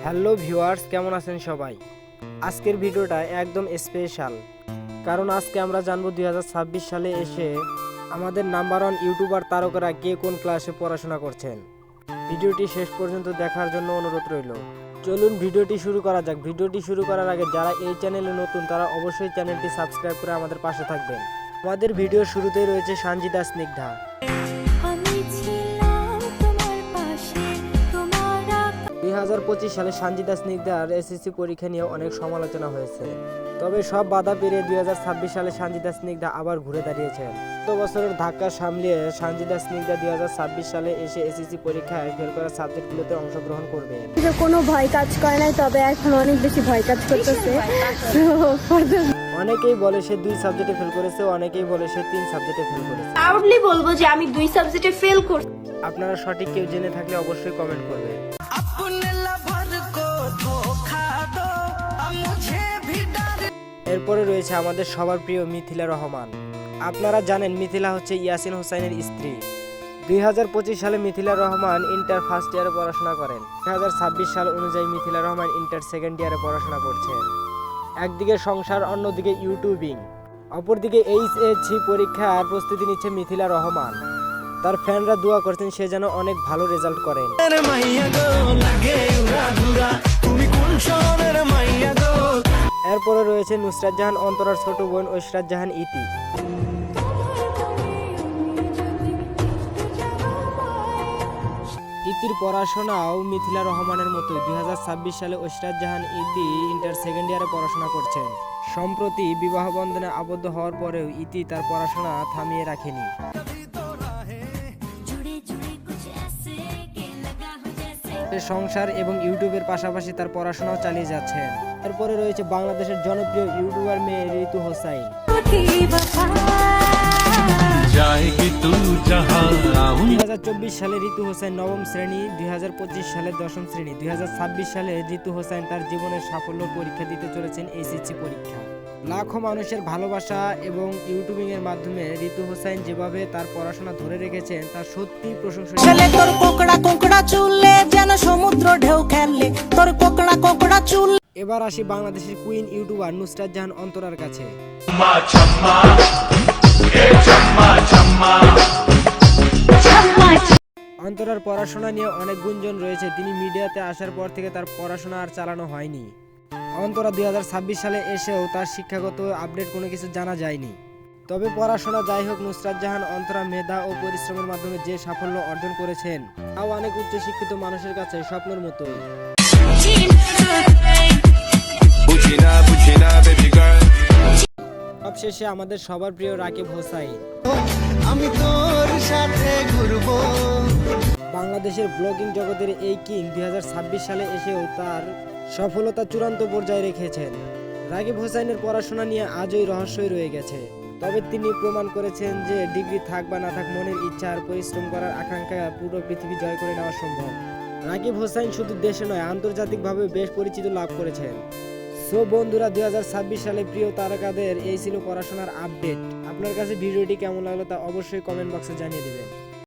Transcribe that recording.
Hello viewers, কেমন আছেন সবাই? আজকের ভিডিওটা একদম স্পেশাল, কারণ আজকে আমরা জানবো 2026 সালে এসে আমাদের নাম্বার 1 ইউটিউবার তারকারা কে কোন ক্লাসে পড়াশোনা করছেন। ভিডিওটি শেষ পর্যন্ত দেখার জন্য অনুরোধ রইল। চলুন ভিডিওটি শুরু করা যাক। ভিডিওটি শুরু করার আগে যারা এই চ্যানেলে নতুন তারা অবশ্যই চ্যানেলটি সাবস্ক্রাইব করে আমাদের পাশে থাকবেন। আমাদের ভিডিওর শুরুতেই রয়েছে সানজিদা স্নিগ্ধা। 2025 সালে সানজিদা স্নিগ্ধার এসএসসি পরীক্ষা নিয়ে অনেক সমালোচনা হয়েছে, তবে সব বাধা পেরিয়ে 2026 সালে সানজিদা স্নিগ্ধা আবার ঘুরে দাঁড়িয়েছেন। গত বছরের ধাক্কা সামলিয়ে সানজিদা স্নিগ্ধা 2026 সালে এসে এসএসসি পরীক্ষায় ফেল করা সাবজেক্টগুলোতে অংশগ্রহণ করবে। কোনো ভয় কাজ করে নাই, তবে এখন অনেক বেশি ভয় কাজ করতেছে। অনেকেই বলে সে 2 সাবজেক্টে ফেল করেছে, অনেকেই বলে সে 3 সাবজেক্টে ফেল করেছে। প্রাউডলি বলবো যে আমি 2 সাবজেক্টে ফেল করছি। আপনারা সঠিক কেউ জেনে থাকলে অবশ্যই কমেন্ট করবেন। এরপরে রয়েছে আমাদের সবার প্রিয় মিথিলা রহমান। আপনারা জানেন মিথিলা হচ্ছে ইয়াসিন হোসাইনের স্ত্রী। 2025 সালে মিথিলা রহমান ইন্টার ফার্স্ট ইয়ারে পড়াশোনা করেন। 2026 সাল অনুযায়ী মিথিলা রহমান ইন্টার সেকেন্ড ইয়ারে পড়াশোনা করছেন। একদিকে সংসার, অন্যদিকে ইউটিউবিং, অপরদিকে এইচএসসি পরীক্ষার প্রস্তুতি নিচ্ছে মিথিলা রহমান। তার ফ্যানরা দোয়া করছেন সে যেন অনেক ভালো রেজাল্ট করেন। এরপরে রয়েছে নুসরাত জাহান অন্তরার ছোট বোন ঐশরাত জাহান ইতি। ইতির পড়াশোনাও মিথিলা রহমানের মতোই। 2026 সালে ঐশরাত জাহান ইতি ইন্টার সেকেন্ড ইয়ারে পড়াশোনা করছেন। সম্প্রতি বিবাহ বন্ধনে আবদ্ধ হওয়ার পরেও ইতি তার পড়াশোনা থামিয়ে রাখেনি। সংসার এবং ইউটিউবের পাশাপাশি তার পড়াশোনাও চালিয়ে যাচ্ছেন। এরপরে রয়েছে বাংলাদেশের জনপ্রিয় ইউটিউবার মেয়ে ঋতু হোসাইন। 2024 সালে ঋতু হোসাইন নবম শ্রেণী, 2025 সালে দশম শ্রেণী। 2026 সালে ঋতু হোসাইন তার জীবনের সাফল্য পরীক্ষা দিতে চলেছেন এসএসসি পরীক্ষা। লাখো মানুষের ভালোবাসা এবং ইউটিউবিং এর মাধ্যমে ঋতু হোসাইন যেভাবে তার পড়াশোনা ধরে রেখেছেন তা সত্যি প্রশংসনীয়। এবার আসি বাংলাদেশের কুইন ইউটিউবার নুসরাত জাহান অন্তরার কাছে। অন্তরার পড়াশোনা নিয়ে অনেক গুঞ্জন রয়েছে। তিনি মিডিয়াতে আসার পর থেকে তার পড়াশোনা আর চালানো হয়নি। অন্তরা 2026 সালে এসেও তার শিক্ষাগত আপডেট কোনো কিছু জানা যায়নি। তবে পড়াশোনা যাই হোক, নুসরাত জাহান অন্তরা মেধা ও পরিশ্রমের মাধ্যমে যে সাফল্য অর্জন করেছেন তাও অনেক উচ্চশিক্ষিত মানুষের কাছে স্বপ্নের মতোই। সবশেষে আমাদের সবার প্রিয় রাকিব হোসাইন। আমি তোর সাথে ঘুরবো। বাংলাদেশের ব্লগিং জগতের এই কিং 2026 সালে এসেও তার সফলতা চূড়ান্ত পর্যায়ে রেখেছেন। রাকিব হোসাইনের পড়াশোনা নিয়ে আজই রহস্যই রয়ে গেছে, তবে তিনি প্রমাণ করেছেন যে ডিগ্রি থাক বা না থাক, মনের ইচ্ছা আর পরিশ্রম করার আকাঙ্ক্ষা পুরো পৃথিবী জয় করে নেওয়া সম্ভব। রাকিব হোসাইন শুধু দেশে নয় আন্তর্জাতিকভাবে বেশ পরিচিত লাভ করেছেন। সো বন্ধুরা, 2026 সালে প্রিয় তারকাদের এই ছিল পড়াশোনার আপডেট। আপনার কাছে ভিডিওটি কেমন লাগলো তা অবশ্যই কমেন্ট বক্সে জানিয়ে দেবেন।